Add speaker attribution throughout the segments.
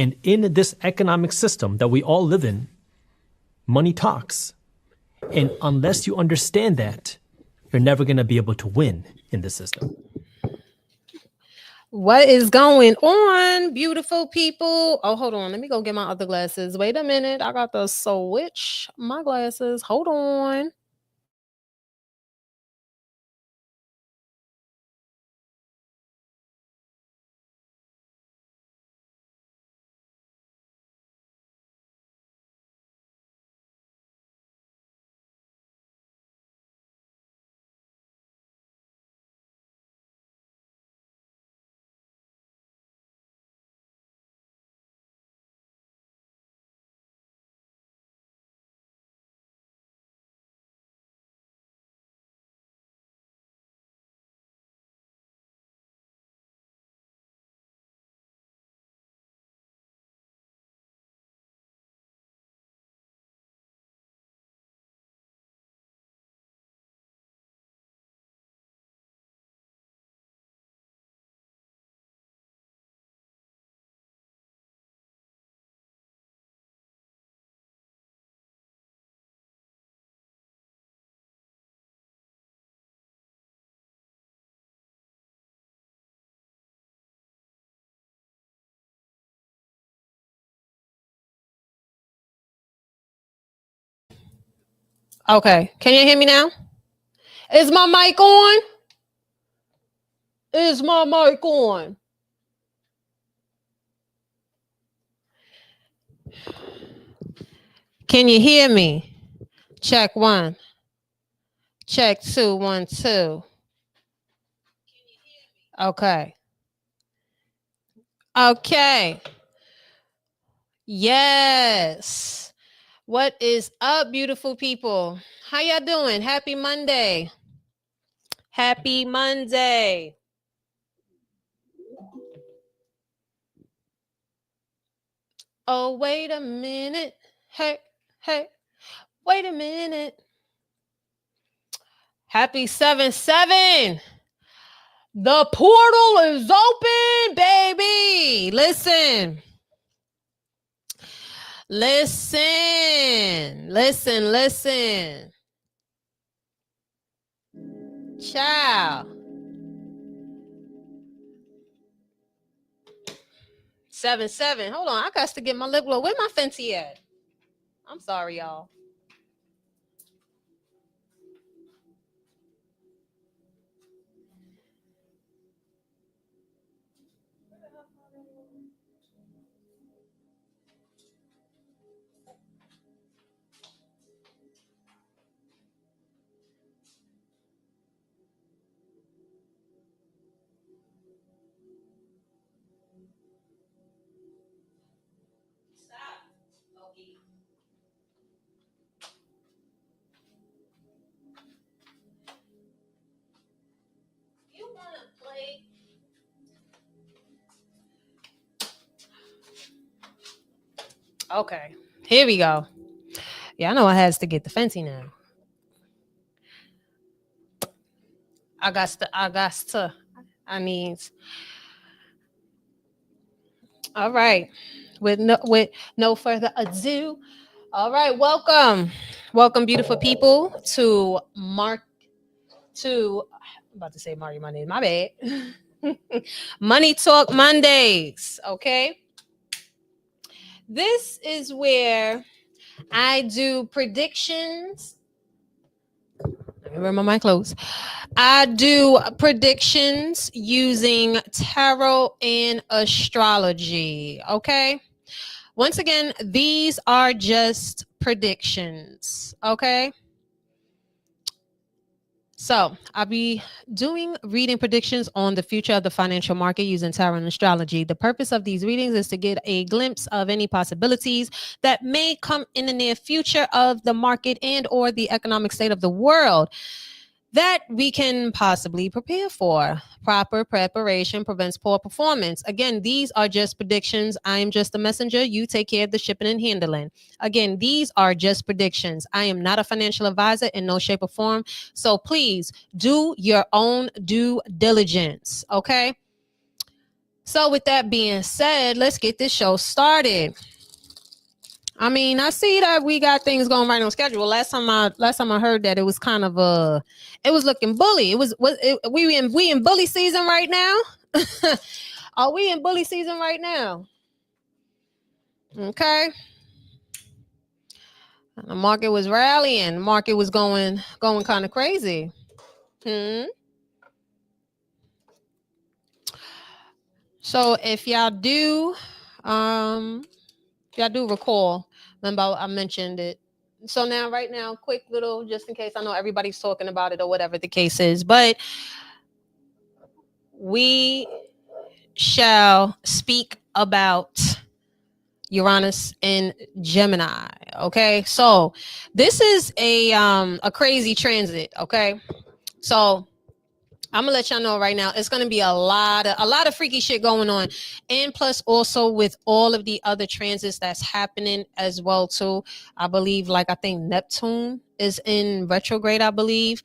Speaker 1: And in this economic system that we all live in, money talks. And unless you understand that, you're never going to be able to win in this system.
Speaker 2: What is going on, beautiful people? Oh, hold on. Let me go get my other glasses. Wait a minute. I got to switch my glasses. Hold on. Okay. Can you hear me now? Is my mic on? Is my mic on? Can you hear me? Check 1. Check 2, 1, 2. Okay. Okay. Yes. What is up, beautiful people? How y'all doing? Happy Monday. Happy Monday. Oh, wait a minute. Hey, wait a minute. Happy 7/7. The portal is open, baby. Listen. Child. 7/7. Hold on. I got to get my lip gloss. Where my Fenty at? I'm sorry, y'all. Okay, here we go. Yeah, I know I has to get the Fenty now. I need. All right. With no further ado. All right, welcome, beautiful people, to I'm about to say Mario Monday. My bad. Money Talk Mondays. Okay. This is where I do predictions. Let me remember my clothes. I do predictions using tarot and astrology. Okay. Once again, these are just predictions. Okay. So I'll be doing reading predictions on the future of the financial market using tarot and astrology. The purpose of these readings is to get a glimpse of any possibilities that may come in the near future of the market and or the economic state of the world that we can possibly prepare for. Proper preparation prevents poor performance. Again, these are just predictions. I am just a messenger. You take care of the shipping and handling. Again, these are just predictions. I am not a financial advisor in no shape or form. So please do your own due diligence. Okay. So with that being said, let's get this show started. I mean, I see that we got things going right on schedule. Last time I heard that it was kind of it was looking bully. We in bully season right now? Are we in bully season right now? Okay. The market was rallying. The market was going kind of crazy. So if y'all do recall, remember I mentioned it. So now, right now, quick little, just in case, I know everybody's talking about it or whatever the case is, but we shall speak about Uranus in Gemini. Okay, so this is a crazy transit. Okay, so I'm gonna let y'all know right now, it's gonna be a lot of freaky shit going on, and plus also with all of the other transits that's happening as well too. I believe, like, I think Neptune is in retrograde, I believe,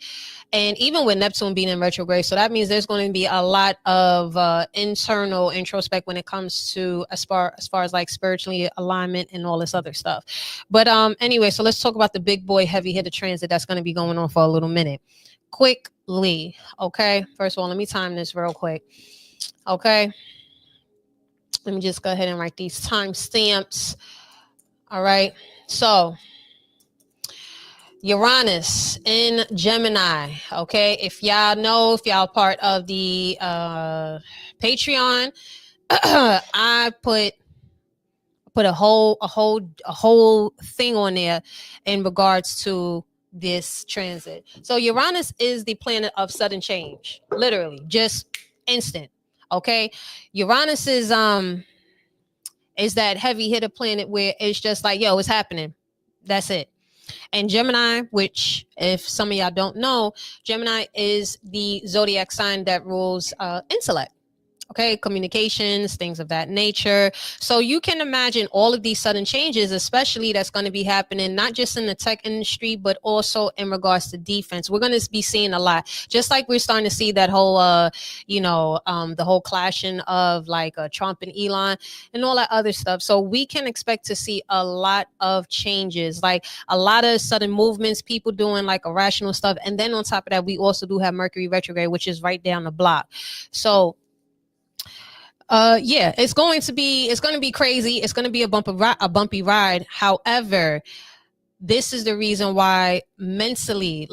Speaker 2: and even with Neptune being in retrograde, so that means there's going to be a lot of internal introspect when it comes to as far as like spiritually alignment and all this other stuff. But anyway, so let's talk about the big boy heavy hitter transit that's going to be going on for a little minute. Quickly, okay. First of all, let me time this real quick. Okay, let me just go ahead and write these time stamps. All right, so Uranus in Gemini. Okay, if y'all part of the Patreon, I put a whole thing on there in regards to this transit. So Uranus is the planet of sudden change, literally just instant. Okay, Uranus is that heavy hitter planet where it's just like, yo, it's happening, that's it. And Gemini, which if some of y'all don't know, Gemini is the zodiac sign that rules intellect. Okay, communications, things of that nature. So you can imagine all of these sudden changes, especially that's going to be happening, not just in the tech industry, but also in regards to defense. We're going to be seeing a lot, just like we're starting to see that whole, the whole clashing of like Trump and Elon and all that other stuff. So we can expect to see a lot of changes, like a lot of sudden movements, people doing like irrational stuff. And then on top of that, we also do have Mercury retrograde, which is right down the block. So yeah, it's going to be crazy. It's going to be a bumpy ride. However, this is the reason why mentally,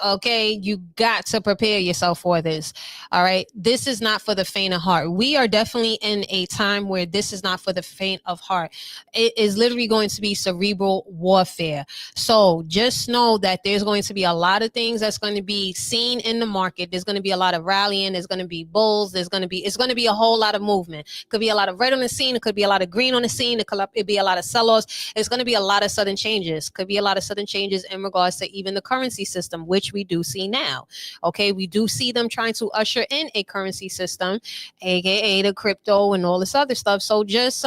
Speaker 2: okay, you got to prepare yourself for this. All right, this is not for the faint of heart. We are definitely in a time where this is not for the faint of heart. It is literally going to be cerebral warfare. So just know that there's going to be a lot of things that's going to be seen in the market. There's going to be a lot of rallying. There's going to be bulls. It's going to be a whole lot of movement. Could be a lot of red on the scene. It could be a lot of green on the scene. It could be a lot of sell-offs. It's going to be a lot of sudden changes. Could be a lot of sudden changes in regards to even the currency system, which we do see now. Okay, we do see them trying to usher in a currency system, aka the crypto and all this other stuff. So just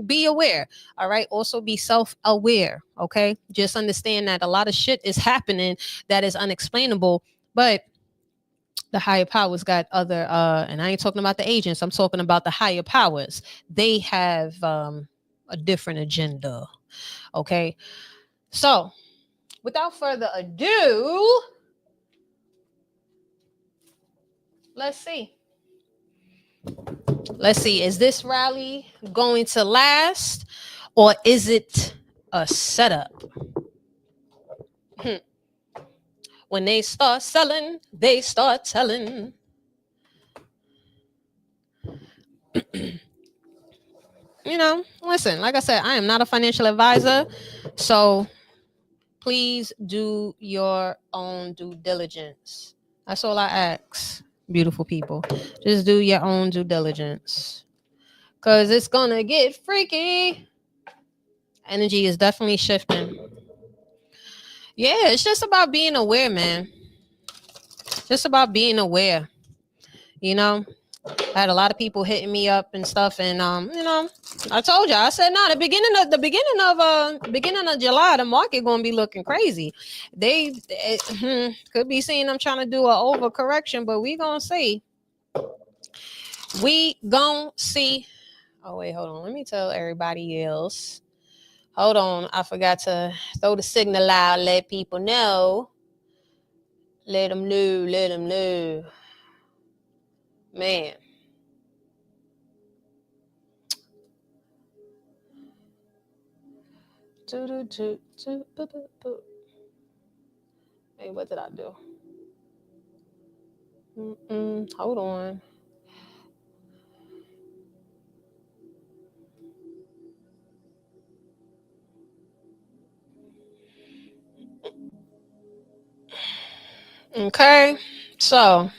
Speaker 2: be aware. All right, also be self-aware. Okay, just understand that a lot of shit is happening that is unexplainable, but the higher powers got other and I ain't talking about the agents, I'm talking about the higher powers. They have a different agenda. Okay, so without further ado, let's see, is this rally going to last, or is it a setup? When they start selling, they start telling. Listen, like I said, I am not a financial advisor, so please do your own due diligence. That's all I ask, beautiful people. Just do your own due diligence, because it's gonna get freaky. Energy is definitely shifting. Yeah, it's just about being aware, man. Just about being aware. I had a lot of people hitting me up and stuff, and I told you, I said, no, beginning of July, the market gonna be looking crazy. They could be seeing them trying to do an overcorrection, but we gonna see. We gon' see. Oh, wait, hold on. Let me tell everybody else. Hold on. I forgot to throw the signal out, let people know. Let them know. Let them know. Man. Hey, what did I do? Hold on. Okay. So,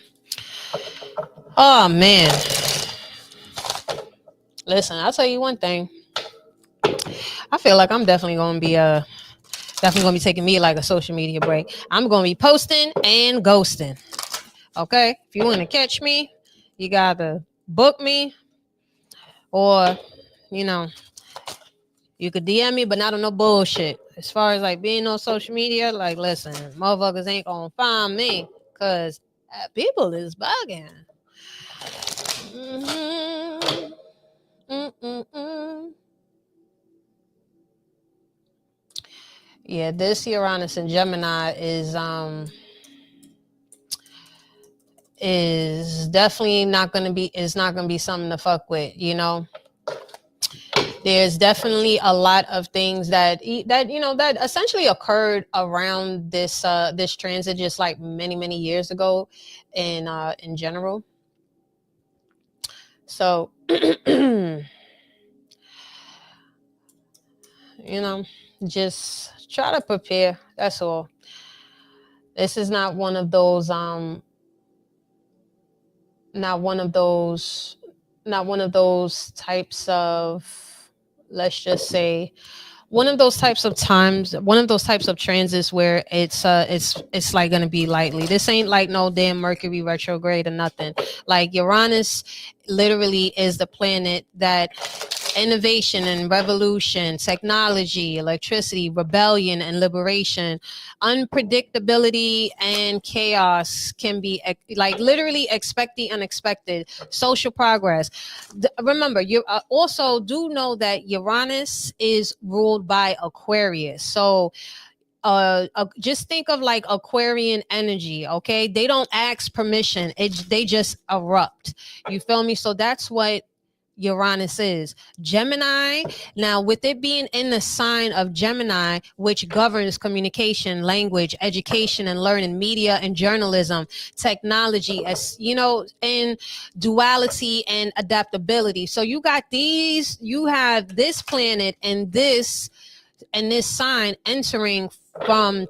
Speaker 2: oh man. Listen, I'll tell you one thing. I feel like I'm definitely gonna be taking me like a social media break. I'm gonna be posting and ghosting. Okay, if you want to catch me, you gotta book me, or you know, you could DM me, but not on no bullshit. As far as like being on social media, like listen, motherfuckers ain't gonna find me because people is bugging. Mm-hmm. Mm-mm-mm. Yeah, this Uranus and Gemini is definitely not gonna be something to fuck with, you know. There's definitely a lot of things that that essentially occurred around this transit, just like many years ago in general. So just try to prepare. That's all. This is not one of those not one of those types of, let's just say, one of those types of transits where it's like gonna be lightly. This ain't like no damn Mercury retrograde or nothing. Like Uranus literally is the planet that innovation and revolution, technology, electricity, rebellion and liberation, unpredictability and chaos can be like literally expect the unexpected, social progress. Remember, you also do know that Uranus is ruled by Aquarius. So just think of like Aquarian energy. Okay, they don't ask permission, they just erupt. You feel me? So that's what Uranus is. Gemini, now with it being in the sign of Gemini, which governs communication, language, education and learning, media and journalism, technology, as you know, in duality and adaptability. So you have this planet and this sign entering from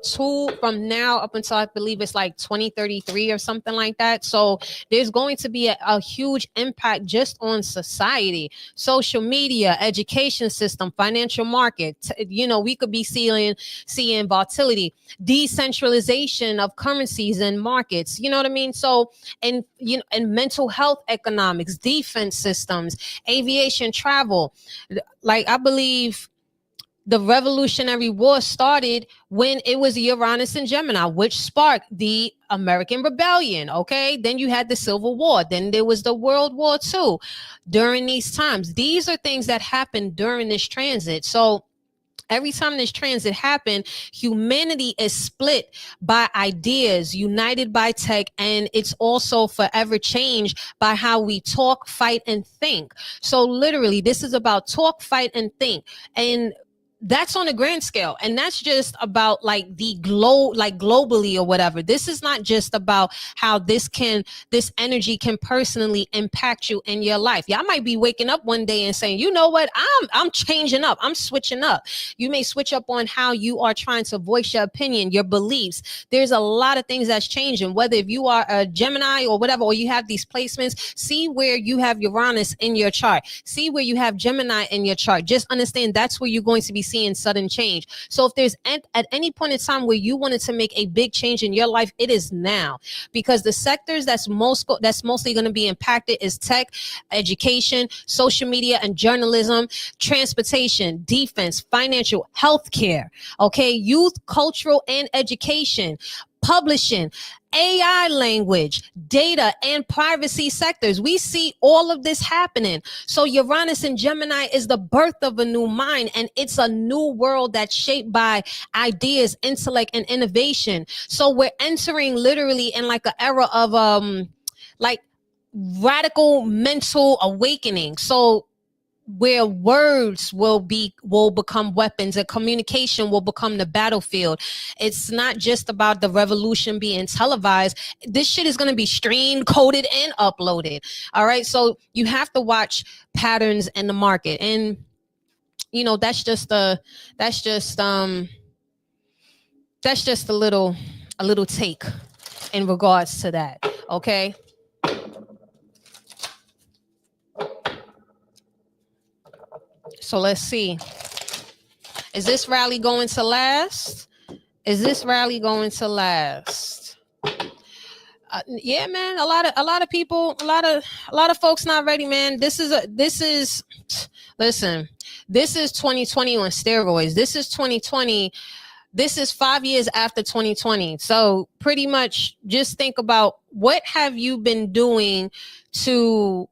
Speaker 2: now up until I believe it's like 2033 or something like that. So there's going to be a huge impact just on society, social media, education system, financial market. We could be seeing volatility, decentralization of currencies and markets. You know what I mean? So and mental health, economics, defense systems, aviation, travel. Like I believe the Revolutionary War started when it was Uranus and Gemini, which sparked the American Rebellion. Okay, then you had the Civil War, then there was the World War II. During these times, these are things that happened during this transit. So every time this transit happened, humanity is split by ideas, united by tech, and it's also forever changed by how we talk, fight, and think. So literally, this is about talk, fight, and think. And that's on a grand scale, and that's just about like globally or whatever. This is not just about how this energy can personally impact you in your life. Y'all might be waking up one day and saying, you know what, I'm changing up, I'm switching up. You may switch up on how you are trying to voice your opinion, your beliefs. There's a lot of things that's changing, whether if you are a Gemini or whatever, or you have these placements. See where you have Uranus in your chart, see where you have Gemini in your chart. Just understand that's where you're going to be seeing sudden change. So if there's at any point in time where you wanted to make a big change in your life, it is now, because the sectors that's mostly going to be impacted is tech, education, social media and journalism, transportation, defense, financial, healthcare, okay, youth, cultural and education, publishing, AI language, data, and privacy sectors. We see all of this happening. So Uranus and Gemini is the birth of a new mind, and it's a new world that's shaped by ideas, intellect, and innovation. So we're entering literally in like an era of like radical mental awakening. So where words will become weapons and communication will become the battlefield. It's not just about the revolution being televised. This shit is going to be streamed, coded, and uploaded. All right. So you have to watch patterns in the market. And you know, that's just a little take in regards to that. Okay. So let's see. Is this rally going to last? Is this rally going to last? Yeah, man. A lot of people, a lot of folks not ready, man. Listen, this is 2020 on steroids. This is 2020. This is 5 years after 2020. So pretty much just think about what have you been doing to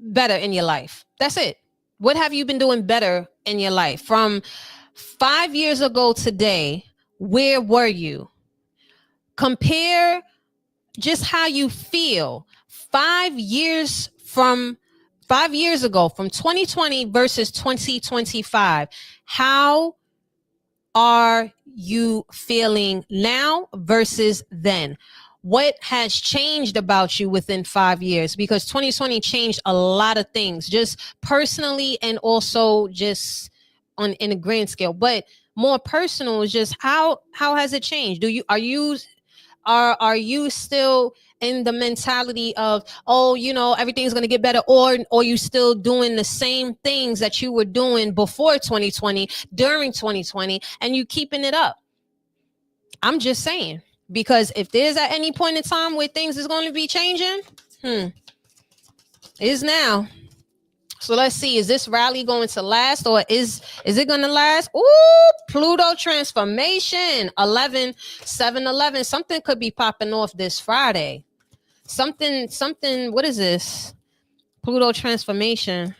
Speaker 2: better in your life. That's it. What have you been doing better in your life? From 5 years ago today, where were you? Compare just how you feel 5 years ago, from 2020 versus 2025. How are you feeling now versus then? What has changed about you within 5 years? Because 2020 changed a lot of things, just personally and also just in a grand scale. But more personal is just how has it changed? Are you still in the mentality of, oh, you know, everything's going to get better, or you still doing the same things that you were doing before 2020, during 2020, and you keeping it up? I'm just saying. Because if there's at any point in time where things is going to be changing, it is now. So let's see, is this rally going to last, or is it going to last? Ooh, Pluto transformation, 7-11. Something could be popping off this Friday. Something, what is this? Pluto transformation.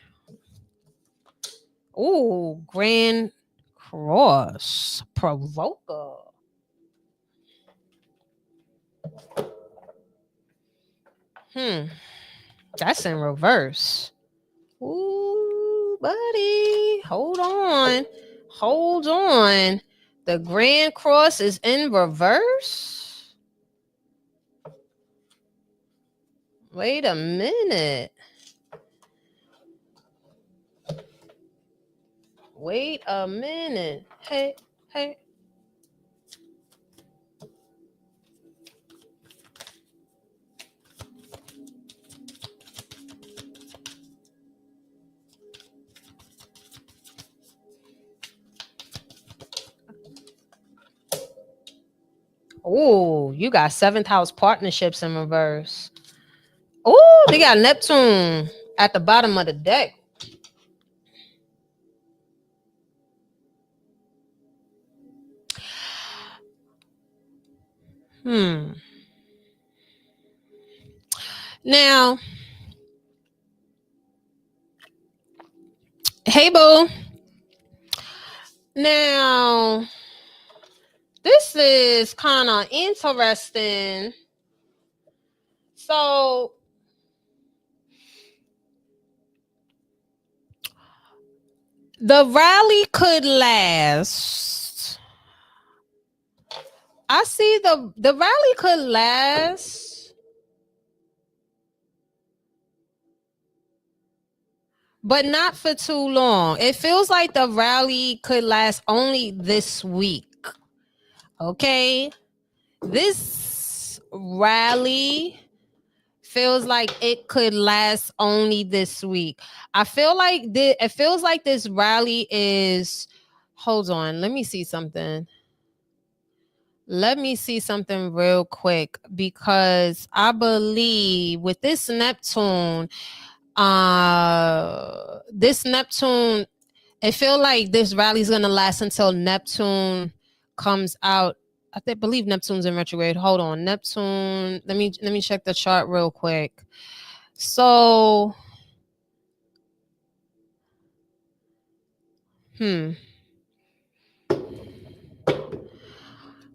Speaker 2: Ooh, Grand Cross, Provoker. That's in reverse. Ooh, buddy. Hold on. The Grand Cross is in reverse. Wait a minute. Hey. Oh, you got 7th house partnerships in reverse. Oh, they got Neptune at the bottom of the deck. Now, hey, boo. Now, this is kind of interesting. So, the rally could last. I see the rally could last, but not for too long. It feels like the rally could last only this week. Okay? This rally feels like it could last only this week. I feel like it feels like this rally is, hold on, let me see something. Let me see something real quick, because I believe with this Neptune, it feels like this rally is going to last until Neptune comes out believe Neptune's in retrograde. Hold on, Neptune. Let me check the chart real quick. So,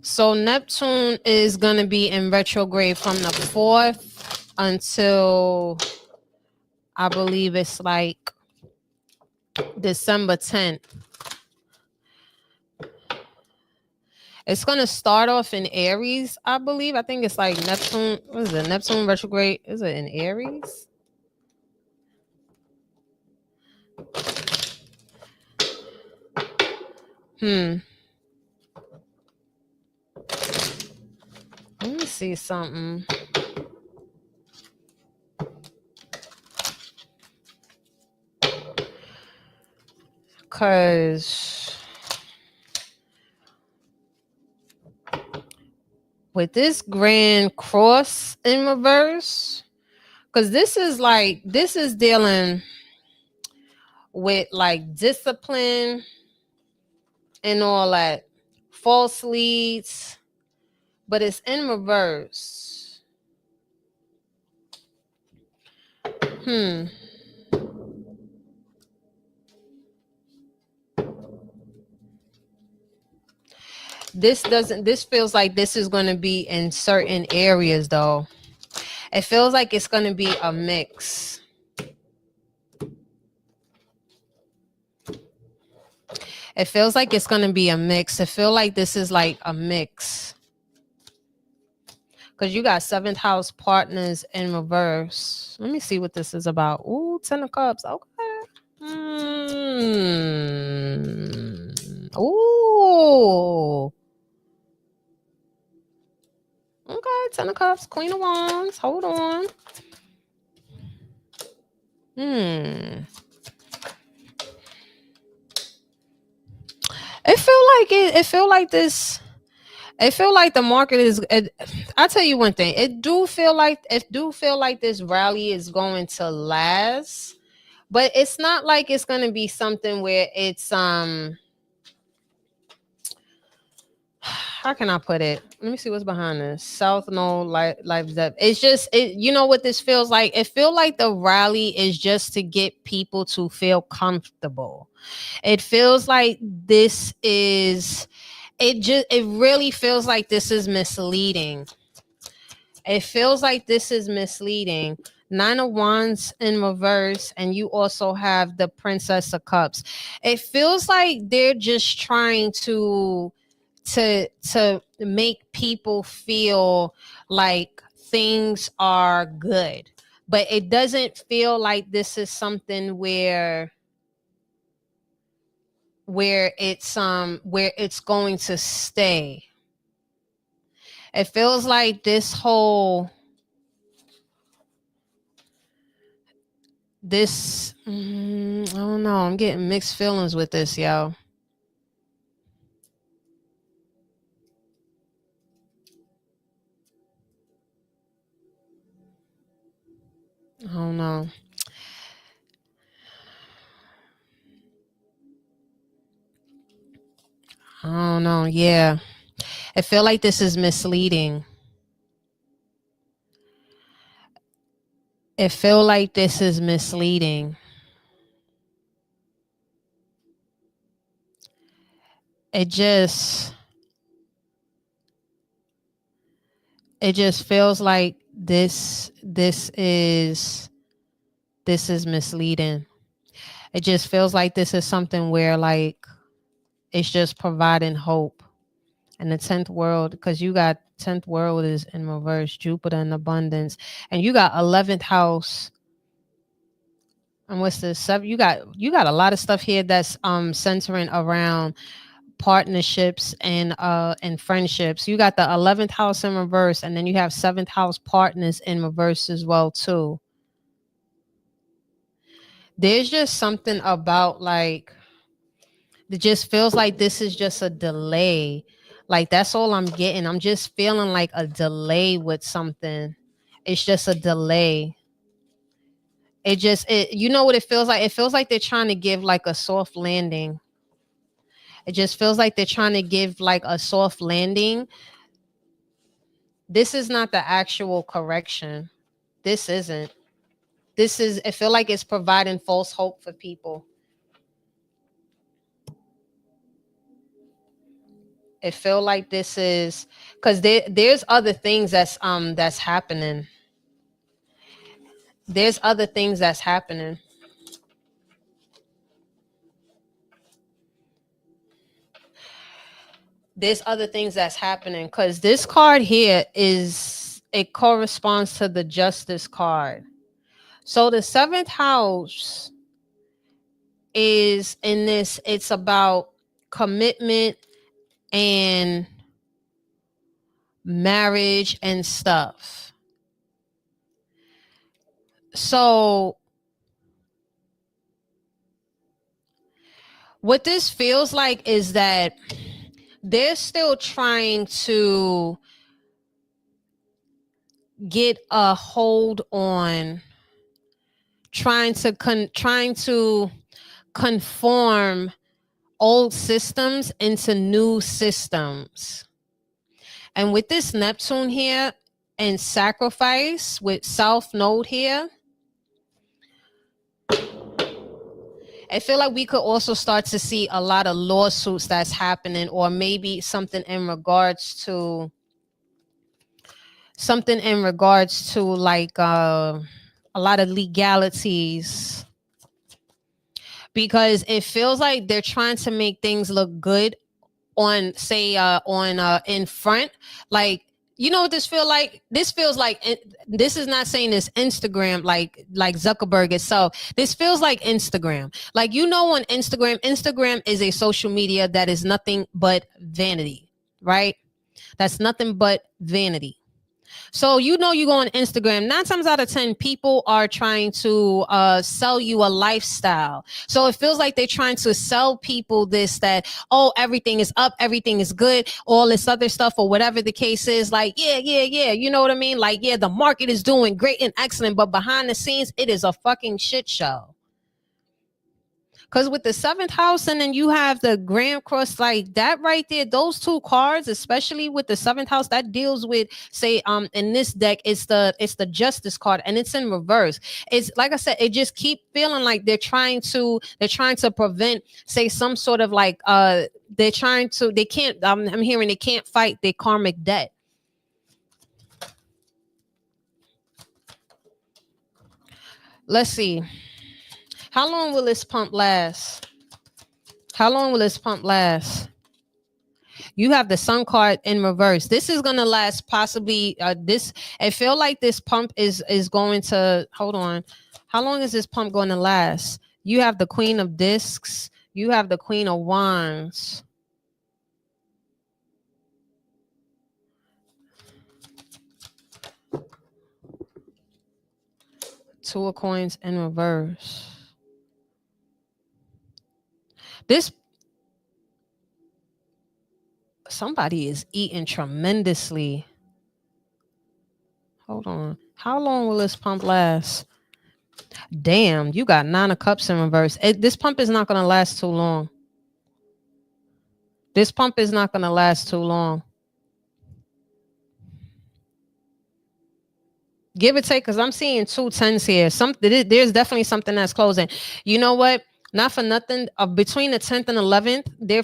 Speaker 2: So Neptune is gonna be in retrograde from the 4th until I believe it's like December 10th. It's gonna start off in Aries, I believe. I think it's like Neptune. What is it? Neptune retrograde. Is it in Aries? Let me see something. Cause with this Grand Cross in reverse, because this is dealing with like discipline and all that, false leads, but it's in reverse. This feels like this is going to be in certain areas though. It feels like it's going to be a mix. It feels like it's going to be a mix. I feel like this is like a mix. Because you got 7th house partners in reverse. Let me see what this is about. Ooh, 10 of Cups. Okay. Ooh. Okay, 10 of Cups, Queen of Wands. Hold on. It feel like this. It feel like the market is. I'll tell you one thing. It do feel like this rally is going to last, but it's not like it's going to be something where it's How can I put it? Let me see what's behind this. South Node life depth. It's just you know what this feels like? It feels like the rally is just to get people to feel comfortable. It feels like this is it really feels like this is misleading. It feels like this is misleading. 9 of Wands in reverse, and you also have the Princess of Cups. It feels like they're just trying to make people feel like things are good, but it doesn't feel like this is something where it's going to stay. It feels like this whole I don't know, I'm getting mixed feelings with this, yo. I don't know. I don't know. Yeah. I feel like this is misleading. It feel like this is misleading. It just feels like this is misleading. It just feels like this is something where like it's just providing hope. And the 10th world, because you got 10th world is in reverse, Jupiter in abundance, and you got 11th house. And what's this? You got a lot of stuff here that's centering around partnerships and friendships. You got the 11th house in reverse, and then you have 7th house partners in reverse as well too. There's just something about like it just feels like this is just a delay. Like that's all I'm getting. I'm just feeling like a delay with something. It's just a delay. You know what it feels like? It feels like they're trying to give like a soft landing. It just feels like they're trying to give like a soft landing. This is not the actual correction. This isn't. This is, I feel like it's providing false hope for people. It feel like this is because there's other things that's happening. There's other things that's happening. There's other things that's happening because this card here is, it corresponds to the Justice card. So the 7th house is in this, it's about commitment and marriage and stuff. So what this feels like is that they're still trying to get a hold on, trying to conform old systems into new systems. And with this Neptune here and sacrifice with South Node here, I feel like we could also start to see a lot of lawsuits that's happening, or maybe something in regards to like a lot of legalities, because it feels like they're trying to make things look good on, say, in front. Like, you know what this feel like? This feels like, this is not saying this Instagram, like Zuckerberg itself. This feels like Instagram. Like, you know, on Instagram is a social media that is nothing but vanity, right? That's nothing but vanity. So, you know, you go on Instagram, 9 times out of 10, people are trying to sell you a lifestyle. So it feels like they're trying to sell people this, that, oh, everything is up, everything is good, all this other stuff, or whatever the case is. Like, yeah. You know what I mean? Like, yeah, the market is doing great and excellent, but behind the scenes, it is a fucking shit show. Because with the 7th house, and then you have the Grand Cross, like that right there, those two cards, especially with the 7th house, that deals with, say, in this deck, it's the Justice card, and it's in reverse. It's like I said, it just keep feeling like they're trying to prevent, say, some sort of like I'm hearing they can't fight their karmic debt. Let's see. How long will this pump last? How long will this pump last? You have the Sun card in reverse. This is going to last possibly I feel like this pump is going to, hold on. How long is this pump going to last? You have the Queen of Discs. You have the Queen of Wands. Two of Coins in reverse. This, somebody is eating tremendously. Hold on. How long will this pump last? Damn, you got 9 of Cups in reverse. This pump is not going to last too long. This pump is not going to last too long. Give or take, because I'm seeing 2 10s here. There's definitely something that's closing. You know what? Not for nothing. Between the 10th and 11th, there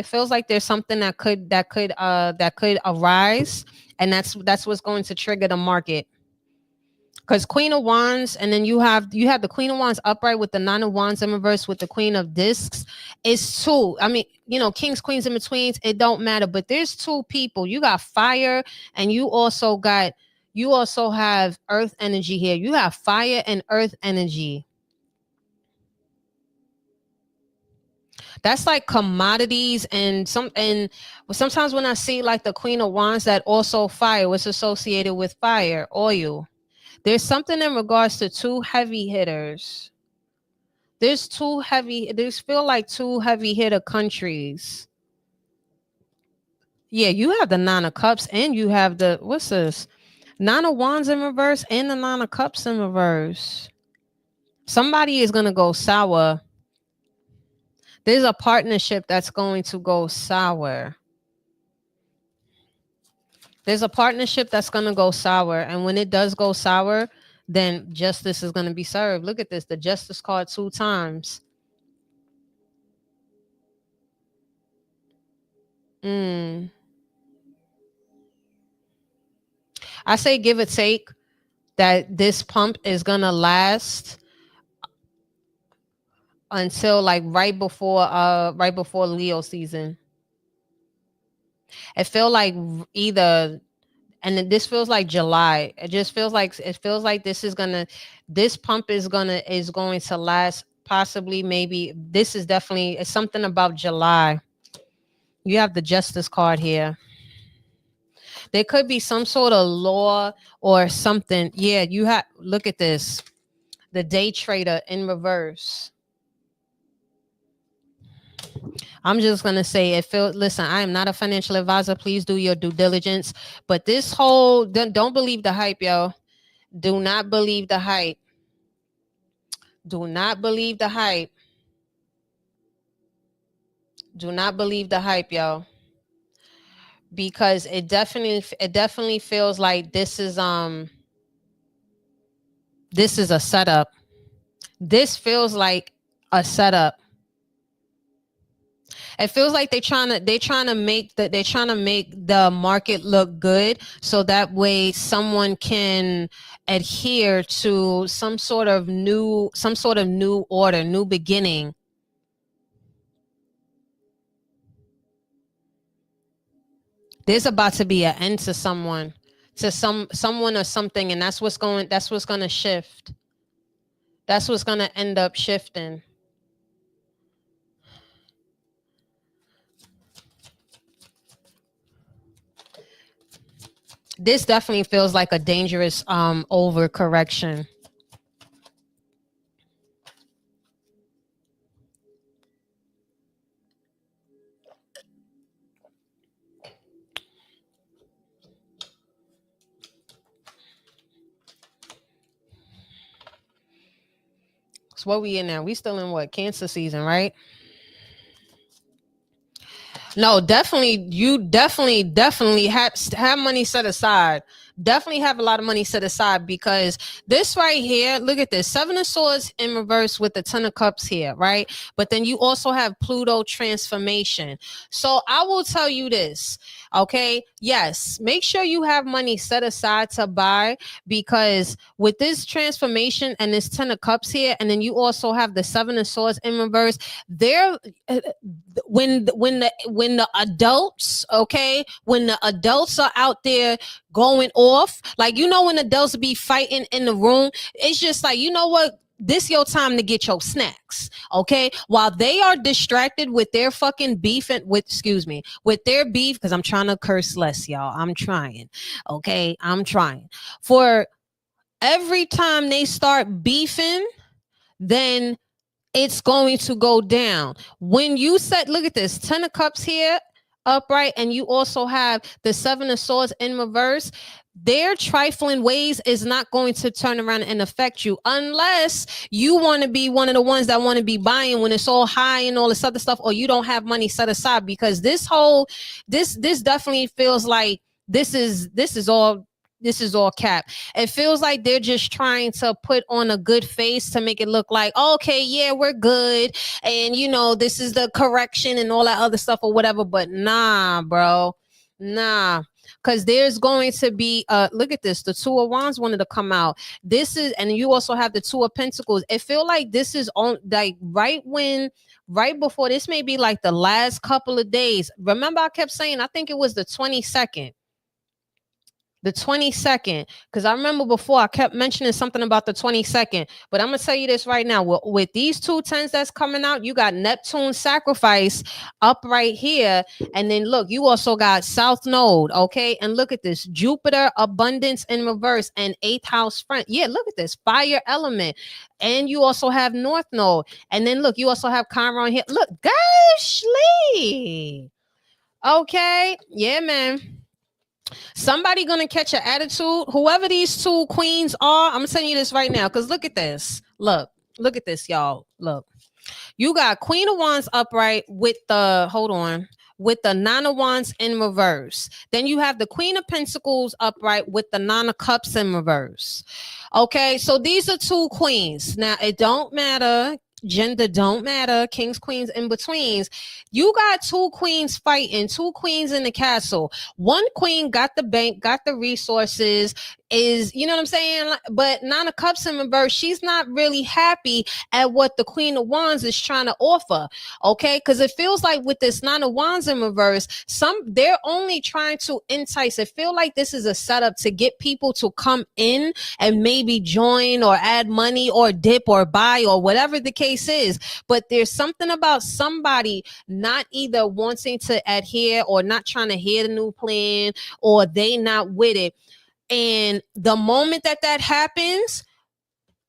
Speaker 2: feels like there's something that could arise, and that's what's going to trigger the market. Because Queen of Wands, and then you have the Queen of Wands upright with the 9 of Wands in reverse with the Queen of Discs. It's 2. I mean, you know, kings, queens, in betweens, it don't matter. But there's 2 people. You got fire, and you also have earth energy here. You have fire and earth energy. That's like commodities, and sometimes when I see like the Queen of Wands, that also fire, what's associated with fire, oil. There's something in regards to 2 heavy hitters. There's feel like 2 heavy hitter countries. Yeah, you have the 9 of Cups, and you have the, what's this? 9 of Wands in reverse and the 9 of Cups in reverse. Somebody is going to go sour. There's a partnership that's going to go sour. There's a partnership that's going to go sour. And when it does go sour, then justice is going to be served. Look at this. The justice card 2 times. I say give or take that this pump is going to last until like right before Leo season. It feels like either, and this feels like July. It feels like this pump is going to last possibly, maybe. This is definitely, it's something about July. You have the justice card here. There could be some sort of law or something. Yeah, you have, look at this. The day trader in reverse. I'm just going to say listen, I am not a financial advisor. Please do your due diligence. But this whole, don't believe the hype, yo. Do not believe the hype. Do not believe the hype. Do not believe the hype, yo. Because it definitely feels like this is a setup. This feels like a setup. It feels like they're trying to make the market look good, so that way someone can adhere to some sort of new order, new beginning. There's about to be an end to someone or something, and that's what's going to shift. That's what's going to end up shifting. This definitely feels like a dangerous overcorrection. So what we in now? We still in what? Cancer season, right? No, definitely. You definitely have money set aside. Definitely have a lot of money set aside, because this right here, look at this. 7 of Swords in reverse with the 10 of Cups here, right? But then you also have Pluto transformation. So I will tell you this, okay? Yes, make sure you have money set aside to buy, because with this transformation and this 10 of Cups here, and then you also have the 7 of Swords in reverse, when the adults, okay, when the adults are out there going off, like, when adults be fighting in the room, it's just like, you know what, this your time to get your snacks, okay, while they are distracted with their fucking beef and with their beef, because I'm trying to curse less, y'all. I'm trying, okay, I'm trying. For every time they start beefing, then it's going to go down. When you said, look at this, 10 of Cups here upright, and you also have the 7 of Swords in reverse, their trifling ways is not going to turn around and affect you, unless you want to be one of the ones that want to be buying when it's all high and all this other stuff, or you don't have money set aside, because this definitely feels like this is all cap. It feels like they're just trying to put on a good face to make it look like, okay, yeah, we're good, and this is the correction and all that other stuff or whatever. But nah, bro, nah. Because there's going to be look at this, the 2 of Wands wanted to come out. This is, and you also have the 2 of Pentacles. It feel like this is on, like, right before, this may be like the last couple of days. Remember, I kept saying, I think it was the 22nd. The 22nd, because I remember before I kept mentioning something about the 22nd, but I'm gonna tell you this right now. With these 2 10s that's coming out, you got Neptune sacrifice up right here, and then look, you also got South Node, okay, and look at this, Jupiter abundance in reverse and 8th house friend. Yeah, look at this, fire element, and you also have North Node, and then look, you also have Chiron here. Look, goshly, okay, yeah, man. Somebody gonna catch an attitude. Whoever these 2 queens are, I'm telling you this right now, because look at this. Look at this, y'all. Look. You got Queen of Wands upright with the, hold on, with the Nine of Wands in reverse. Then you have the Queen of Pentacles upright with the Nine of Cups in reverse. Okay, so these are two queens. Now, it don't matter. Gender don't matter. Kings, queens, in betweens. You got two queens fighting, two queens in the castle. One queen got the bank, got the resources, is, you know what I'm saying? But Nine of Cups in reverse, she's not really happy at what the Queen of Wands is trying to offer. Okay, because it feels like with this Nine of Wands in reverse, they're only trying to entice. It feel like this is a setup to get people to come in and maybe join or add money or dip or buy or whatever the case is. But there's something about somebody not either wanting to adhere or not trying to hear the new plan, or they not with it. And the moment that happens,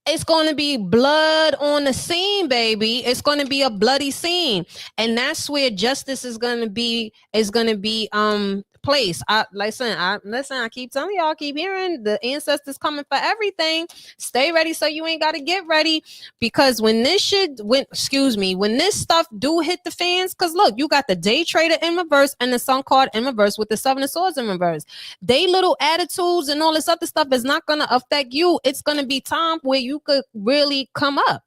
Speaker 2: it's going to be blood on the scene, baby. It's going to be a bloody scene. And that's where justice is going to be placed. I keep telling y'all, keep hearing the ancestors coming for everything. Stay ready so you ain't got to get ready, because when this stuff do hit the fans, because look, you got the Day Trader in reverse and the Sun card in reverse with the Seven of Swords in reverse. They little attitudes and all this other stuff is not going to affect you. It's going to be time where you could really come up.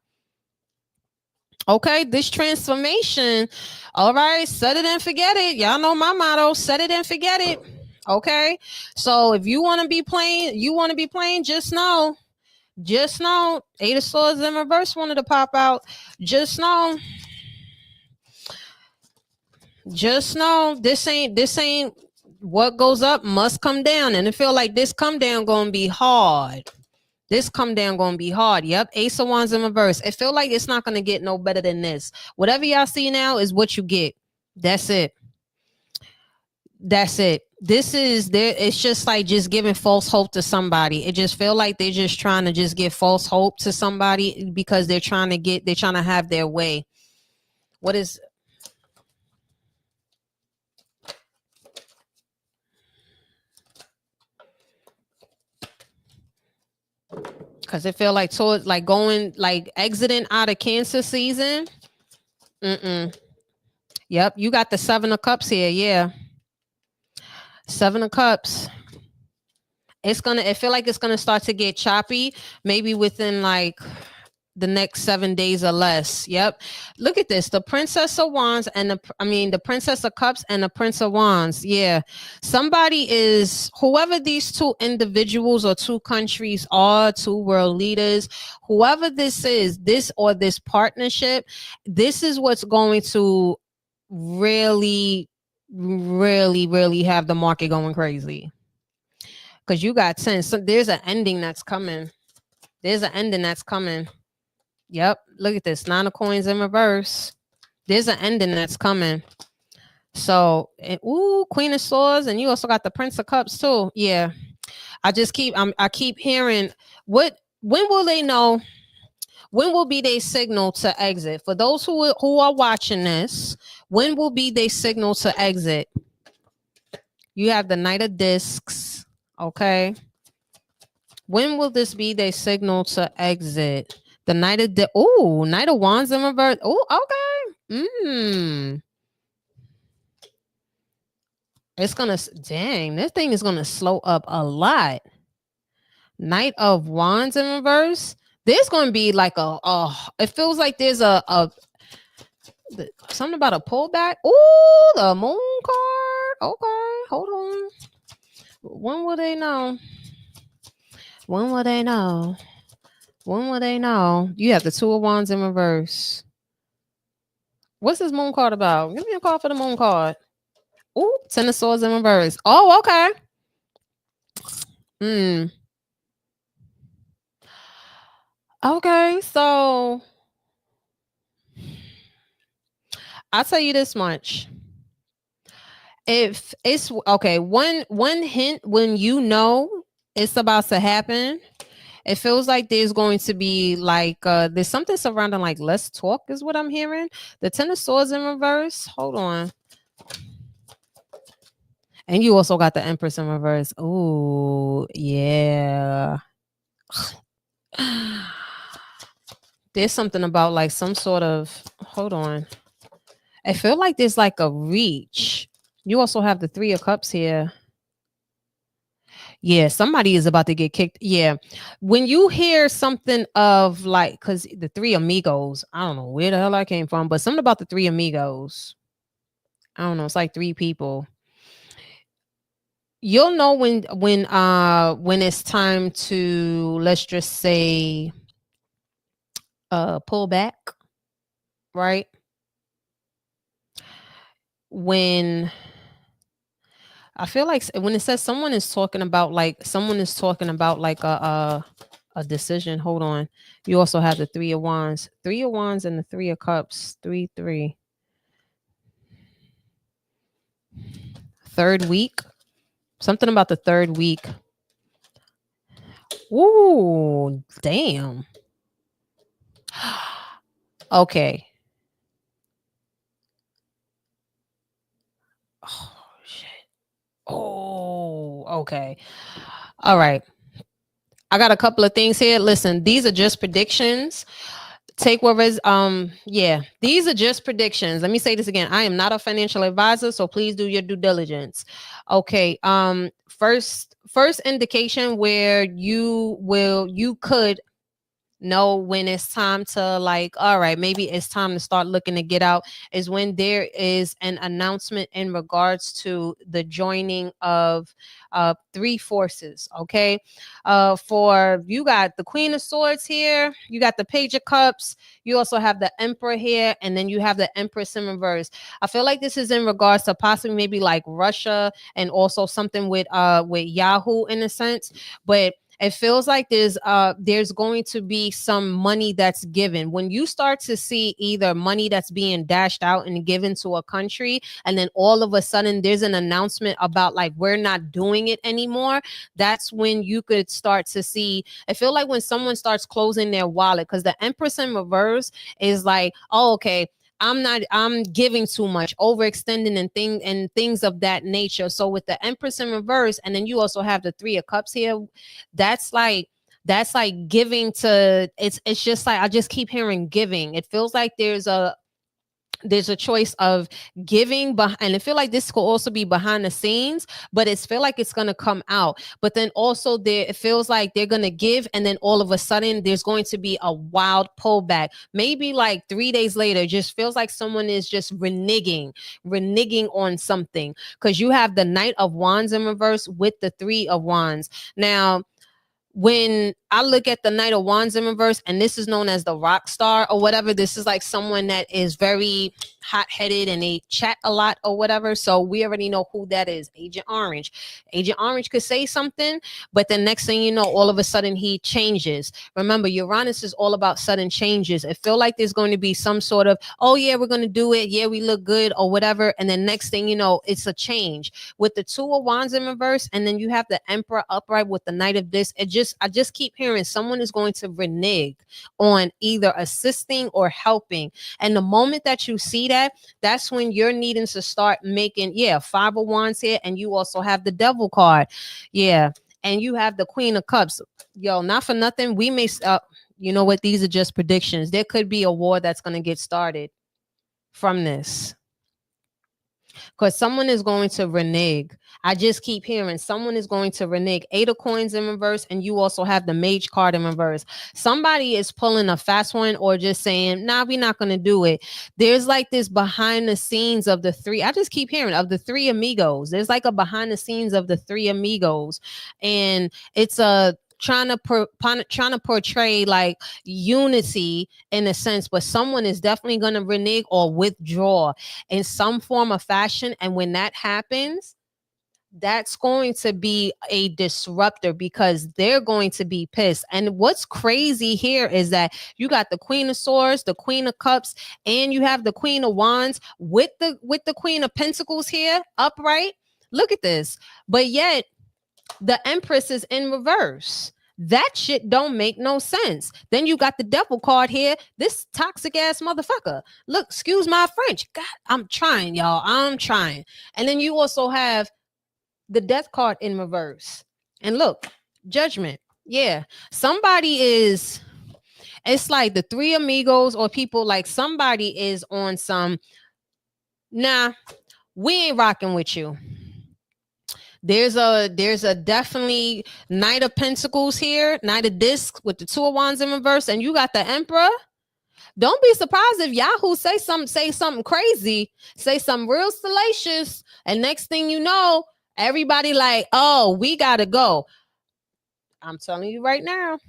Speaker 2: Okay, this transformation. All right, set it and forget it. Y'all know my motto, set it and forget it. Okay, so if you want to be playing, just know, Eight of Swords in reverse wanted to pop out. Just know, this ain't what goes up must come down. And I feel like this come down gonna be hard. Yep. Ace of Wands in reverse. It feel like it's not going to get no better than this. Whatever y'all see now is what you get. That's it. This is there. It's just like just giving false hope to somebody. It just feel like they're just trying to just give false hope to somebody because they're trying to have their way. What is... Because it feel like towards like going, like exiting out of Cancer season. Yep, you got the Seven of Cups here. Yeah, Seven of Cups. It feel like it's gonna start to get choppy, maybe within like the next 7 days or less. Yep. Look at this. The Princess of Wands and the Princess of Cups and the Prince of Wands. Yeah. Somebody is, whoever these two individuals or two countries are, two world leaders, whoever this is, this partnership, this is what's going to really, really, really have the market going crazy. Because you got 10. So there's an ending that's coming. Yep. Look at this. Nine of Coins in reverse. There's an ending that's coming. So, Queen of Swords, and you also got the Prince of Cups too. Yeah. I keep hearing when will they know? When will be their signal to exit? For those who are watching this, when will be their signal to exit? You have the Knight of Discs. Okay. When will this be their signal to exit? The Knight of Wands in reverse. Okay. It's gonna, dang, this thing is gonna slow up a lot. Knight of Wands in reverse. There's gonna be like it feels like there's something about a pullback. Oh, the Moon card. Okay, hold on. When will they know? You have the Two of Wands in reverse. What's this Moon card about? Give me a card for the Moon card. Oh, Ten of Swords in reverse. Oh, okay. Okay, so I'll tell you this much. If it's okay, one hint when you know it's about to happen, it feels like there's going to be like there's something surrounding like let's talk is what I'm hearing. The Ten of Swords in reverse. Hold on. And you also got the Empress in reverse. Oh, yeah. There's something about like some sort of, hold on. I feel like there's like a reach. You also have the Three of Cups here. Yeah, somebody is about to get kicked. Yeah. When you hear something of like, because the Three Amigos, I don't know where the hell I came from, but something about the Three Amigos. I don't know. It's like three people. You'll know when it's time to, let's just say, pull back, right? When I feel like when it says someone is talking about like a decision. Hold on. You also have the Three of Wands. Three of Wands and the Three of Cups. 3 3. Third week. Something about the third week. Ooh, damn. Okay. Oh shit. Oh, okay. All right. I got a couple of things here. Listen, these are just predictions. Take what is yeah, these are just predictions. Let me say this again. I am not a financial advisor, so please do your due diligence. Okay. First indication where you could know when it's time to, like, all right, maybe it's time to start looking to get out, is when there is an announcement in regards to the joining of three forces. Okay. For you got the Queen of Swords here, you got the Page of Cups, you also have the Emperor here, and then you have the Empress in reverse. I feel like this is in regards to possibly maybe like Russia, and also something with Yahoo in a sense. But it feels like there's going to be some money that's given. When you start to see either money that's being dashed out and given to a country, and then all of a sudden there's an announcement about like, we're not doing it anymore, that's when you could start to see. I feel like when someone starts closing their wallet, because the Empress in reverse is like, oh, okay, I'm giving too much, overextending and things of that nature. So with the Empress in reverse, and then you also have the Three of Cups here, that's like giving to, it's just like, I just keep hearing giving. It feels like there's a choice of giving, and I feel like this could also be behind the scenes, but it's feel like it's gonna come out. But then also it feels like they're gonna give, and then all of a sudden there's going to be a wild pullback. Maybe like 3 days later, just feels like someone is just reneging on something, because you have the Knight of Wands in reverse with the Three of Wands. Now, when I look at the Knight of Wands in reverse, and this is known as the rock star or whatever, this is like someone that is very hot-headed and they chat a lot or whatever. So we already know who that is. Agent Orange. Agent Orange could say something, but the next thing you know, all of a sudden he changes. Remember, Uranus is all about sudden changes. It feel like there's going to be some sort of, oh yeah, we're going to do it, yeah, we look good or whatever, and then next thing you know, it's a change. With the Two of Wands in reverse, and then you have the Emperor upright with the Knight of this, I just keep hearing someone is going to renege on either assisting or helping. And the moment that you see that, that's when you're needing to start making, yeah, Five of Wands here, and you also have the Devil card. Yeah. And you have the Queen of Cups. Yo, not for nothing, we may you know what, these are just predictions. There could be a war that's going to get started from this, because someone is going to renege. I just keep hearing someone is going to renege. Eight of Coins in reverse, and you also have the Mage card in reverse. Somebody is pulling a fast one, or just saying, nah, we're not going to do it. There's like this behind the scenes of the three. I just keep hearing of the Three Amigos. There's like a behind the scenes of the Three Amigos, and it's a trying to portray like unity in a sense, but someone is definitely going to renege or withdraw in some form of fashion. And when that happens, that's going to be a disruptor, because they're going to be pissed. And what's crazy here is that you got the Queen of Swords, the Queen of Cups, and you have the Queen of Wands with the Queen of Pentacles here upright. Look at this. But yet the Empress is in reverse. That shit don't make no sense. Then you got the Devil card here. This toxic ass motherfucker. Look, excuse my French. God, I'm trying, y'all. I'm trying. And then you also have the Death card in reverse. And look, Judgment. Yeah. Somebody is, It's like the three amigos or people, like somebody is on some, nah, we ain't rocking with you. There's a definitely Knight of Pentacles here, Knight of Discs with the Two of Wands in reverse, and you got the Emperor. Don't be surprised if Yahoo say something crazy, say something real salacious, and next thing you know, everybody like, oh, we gotta go. I'm telling you right now,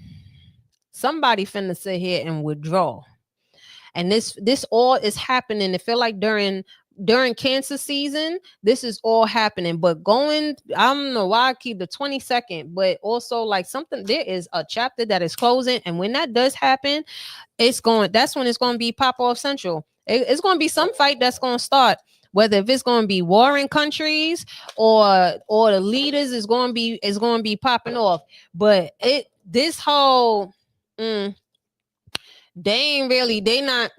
Speaker 2: somebody finna sit here and withdraw. And this all is happening. It feel like during Cancer season, this is all happening. But going, I don't know why I keep the 22nd, but also like something, there is a chapter that is closing, and when that does happen, that's when it's going to be pop off central. It's going to be some fight that's going to start, whether if it's going to be warring countries or the leaders is going to be popping off. But this whole they not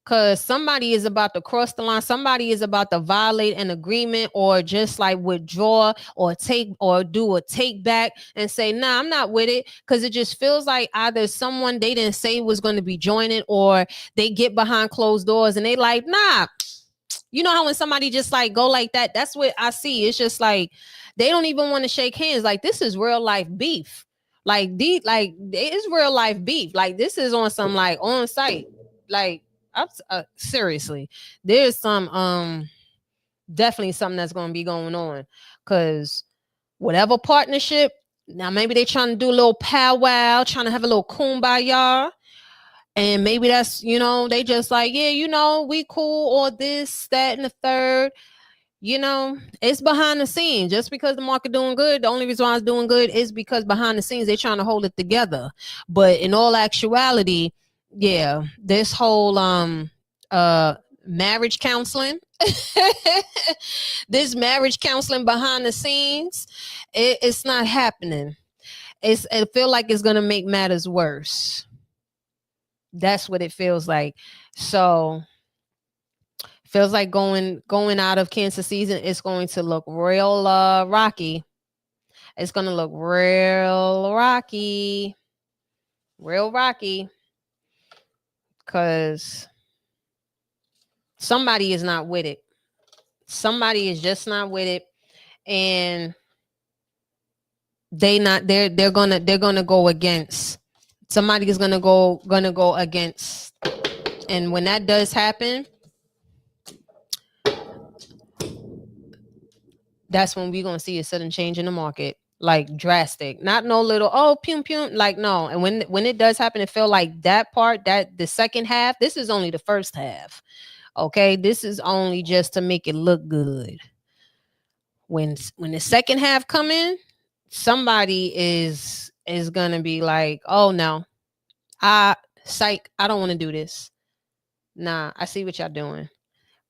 Speaker 2: because somebody is about to cross the line. Somebody is about to violate an agreement, or just like withdraw or do a take back and say, nah, I'm not with it. Because it just feels like either someone they didn't say was going to be joining, or they get behind closed doors and they like, nah. You know how when somebody just like go like that, that's what I see. It's just like they don't even want to shake hands. Like, this is real life beef. Like it's real life beef. Like, this is on some like on site. Like, seriously, there's some definitely something that's going to be going on, because whatever partnership, now maybe they trying to do a little powwow, trying to have a little kumbaya, and maybe that's, they just like, yeah, we cool, or this, that, and the third. It's behind the scenes. Just because the market doing good, the only reason why it's doing good is because behind the scenes they're trying to hold it together. But in all actuality, yeah, this whole marriage counseling, this marriage counseling behind the scenes, it's not happening. It feel like it's gonna make matters worse. That's what it feels like. So feels like going out of Cancer season, it's going to look real rocky. It's going to look real rocky. Because somebody is not with it. Somebody is just not with it. And they're gonna go against. Somebody is gonna go against. And when that does happen, that's when we're going to see a sudden change in the market, like drastic, not no little, pum, like no. And when it does happen, it feel like that part, that the second half, this is only the first half. Okay. This is only just to make it look good. When the second half come in, somebody is going to be like, oh no, I don't want to do this. Nah, I see what y'all doing.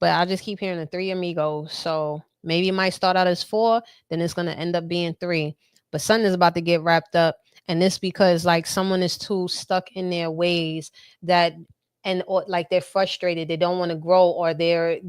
Speaker 2: But I just keep hearing the three amigos. So maybe it might start out as 4, then it's going to end up being 3. But something is about to get wrapped up. And this because like someone is too stuck in their ways or like they're frustrated. They don't want to grow, or they're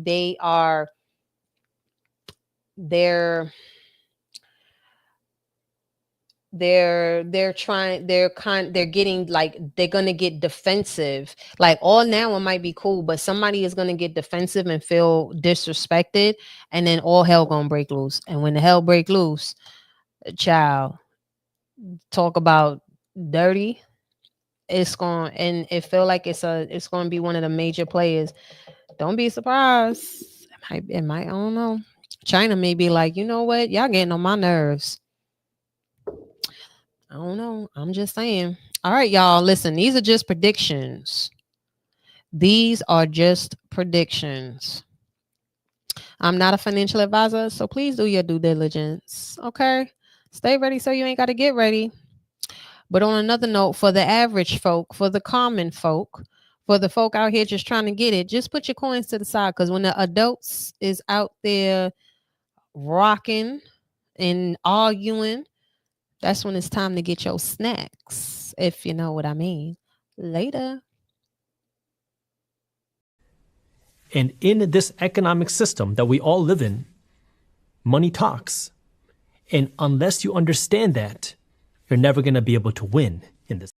Speaker 2: getting like, they're gonna get defensive. Like, all now it might be cool, but somebody is gonna get defensive and feel disrespected, and then all hell gonna break loose. And when the hell break loose, child, talk about dirty, and it feel like it's gonna be one of the major players. Don't be surprised. It might, I don't know. China may be like, you know what, y'all getting on my nerves. I don't know. I'm just saying. All right, y'all. Listen, these are just predictions. I'm not a financial advisor, so please do your due diligence. Okay? Stay ready so you ain't got to get ready. But on another note, for the average folk, for the common folk, for the folk out here just trying to get it, just put your coins to the side, because when the adults is out there rocking and arguing, that's when it's time to get your snacks, if you know what I mean. Later.
Speaker 1: And in this economic system that we all live in, money talks. And unless you understand that, you're never going to be able to win in this.